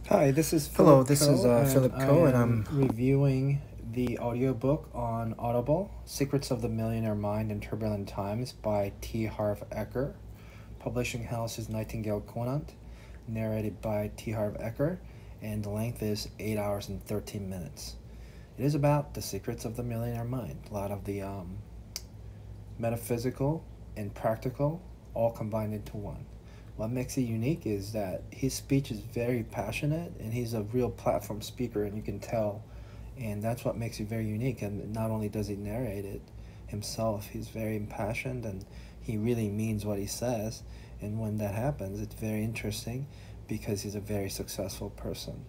Hi, this is Hello, Philip this is Coe, and Philip I Coe, and am I'm reviewing the audiobook on Audible, Secrets of the Millionaire Mind in Turbulent Times by Harv Eker. Publishing house is Nightingale Conant, narrated by Harv Eker, and the length is 8 hours and 13 minutes. It is about the secrets of the millionaire mind, a lot of the metaphysical and practical all combined into one. What makes it unique is that his speech is very passionate and he's a real platform speaker, and you can tell. And that's what makes it very unique. And not only does he narrate it himself, he's very impassioned and he really means what he says. And when that happens, it's very interesting because he's a very successful person.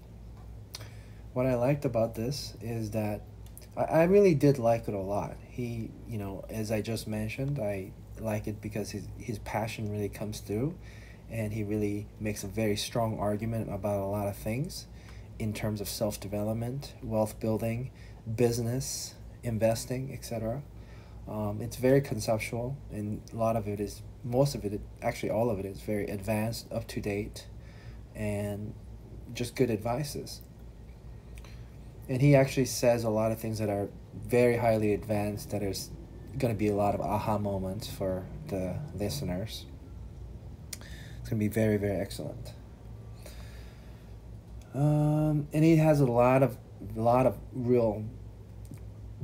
What I liked about this is that I really did like it a lot. As I just mentioned, I like it because his passion really comes through, and he really makes a very strong argument about a lot of things in terms of self-development, wealth building, business, investing, etc. It's very conceptual, and a lot of it is, most of it, actually all of it is very advanced, up to date, and just good advices. And he actually says a lot of things that are very highly advanced, that is going to be a lot of aha moments for the listeners. It's going to be very, very excellent. And he has a lot of real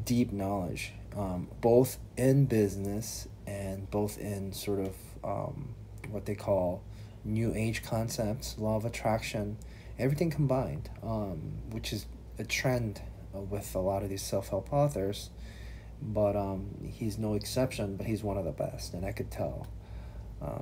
deep knowledge, both in business and both in sort of what they call new age concepts, law of attraction, everything combined, which is a trend with a lot of these self-help authors. But he's no exception, but he's one of the best, and I could tell.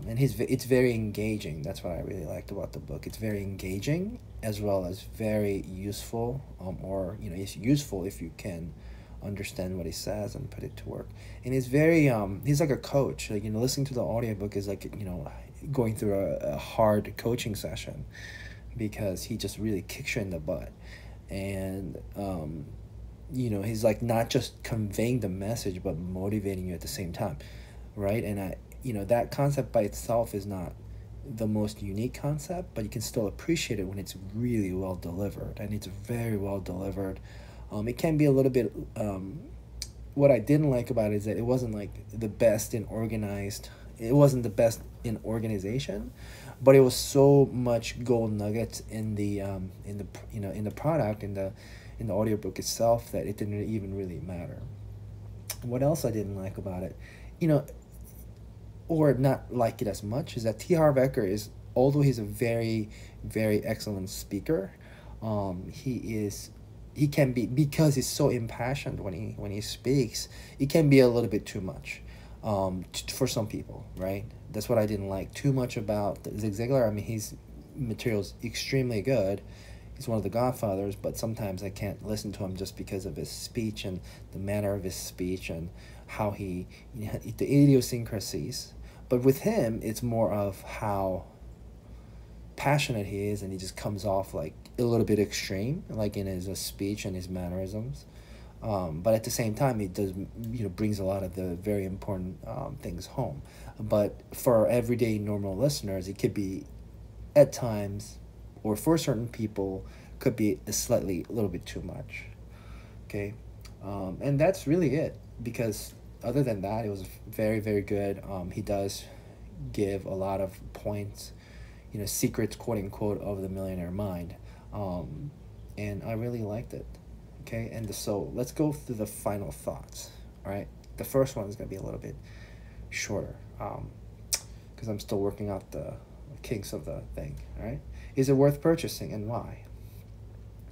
And it's very engaging. That's what I really liked about the book. It's very engaging as well as very useful, or it's useful if you can understand what he says and put it to work. And he's like a coach. Like, listening to the audiobook is like, going through a hard coaching session, because he just really kicks you in the butt. And he's like not just conveying the message but motivating you at the same time, right? And that concept by itself is not the most unique concept, but you can still appreciate it when it's really well delivered, and it's very well delivered. It can be a little bit, what I didn't like about it is that it wasn't like the best in organized, it wasn't the best in organization, but it was so much gold nuggets in the product, in the audiobook itself, that it didn't even really matter. What else I didn't like about it, you know, or not like it as much, is that Harv Eker is, although he's a very, very excellent speaker, he can be, because he's so impassioned when he speaks, it can be a little bit too much, for some people, right? That's what I didn't like too much about Zig Ziglar. I mean, his material's extremely good. He's one of the godfathers, but sometimes I can't listen to him just because of his speech and the manner of his speech and how the idiosyncrasies. But with him, it's more of how passionate he is, and he just comes off like a little bit extreme, like in his speech and his mannerisms. But at the same time, he does, brings a lot of the very important things home. But for everyday normal listeners, it could be at times, or for certain people, could be a little bit too much. Okay, and that's really it. Because other than that, it was very, very good. He does give a lot of points, secrets, quote unquote, of the millionaire mind, and I really liked it. Okay, and so let's go through the final thoughts. All right, the first one is going to be a little bit shorter, because I'm still working out the kinks of the thing. All right, is it worth purchasing, and why?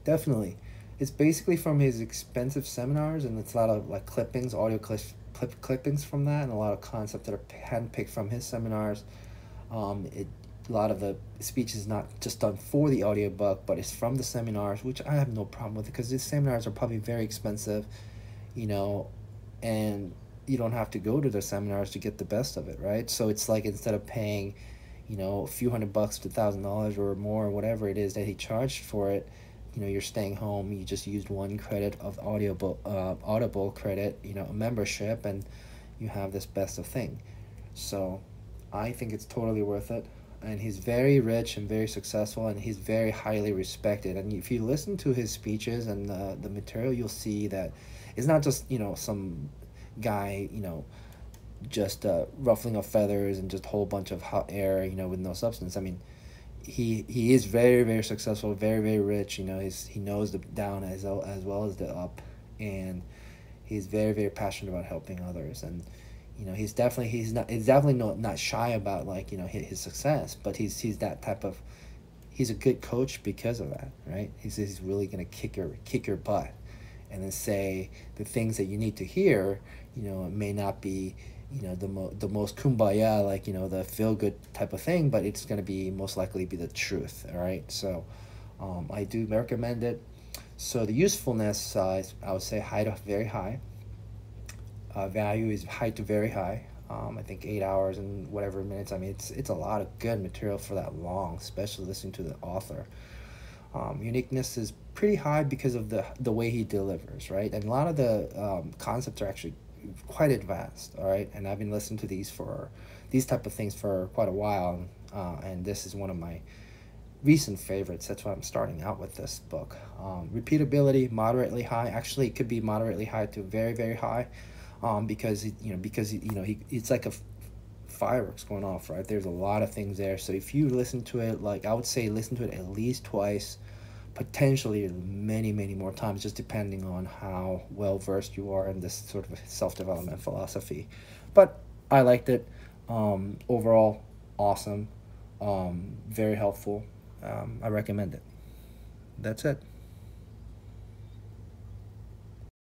Definitely. It's basically from his expensive seminars, and it's a lot of like clippings, clippings from that, and a lot of concepts that are handpicked from his seminars. A lot of the speech is not just done for the audiobook, but it's from the seminars, which I have no problem with, because these seminars are probably very expensive, you know, and you don't have to go to the seminars to get the best of it, right? So it's like, instead of paying, a few $100 to $1,000 or more, or whatever it is that he charged for it, you're staying home, you just used one credit of Audible credit, a membership, and you have this best of thing. So I think it's totally worth it. and he's very rich and very successful, and he's very highly respected. And if you listen to his speeches and the material, you'll see that it's not just, some guy, just ruffling of feathers and just a whole bunch of hot air, with no substance. I mean, he is very, very successful, very, very rich. He knows the down as well as the up, and he's very, very passionate about helping others. And he's definitely not shy about, like, his success, but he's that type of, he's a good coach because of that, right? He's really gonna kick your butt, and then say the things that you need to hear. It may not be, the most kumbaya, like, the feel good type of thing, but it's gonna be most likely be the truth. All right, so I do recommend it. So the usefulness, I would say high to very high. Value is high to very high. I think 8 hours and whatever minutes. I mean, it's a lot of good material for that long, especially listening to the author. Uniqueness is pretty high because of the way he delivers, right? And a lot of the concepts are actually quite advanced, all right? And I've been listening to these type of things for quite a while, and this is one of my recent favorites. That's why I'm starting out with this book. Repeatability, moderately high. Actually, it could be moderately high to very, very high, because it's like a fireworks going off, right? There's a lot of things there. So if you listen to it, like, I would say listen to it at least twice, potentially many, many more times, just depending on how well versed you are in this sort of self-development philosophy. But I liked it. Overall, awesome. Very helpful. I recommend it. That's it.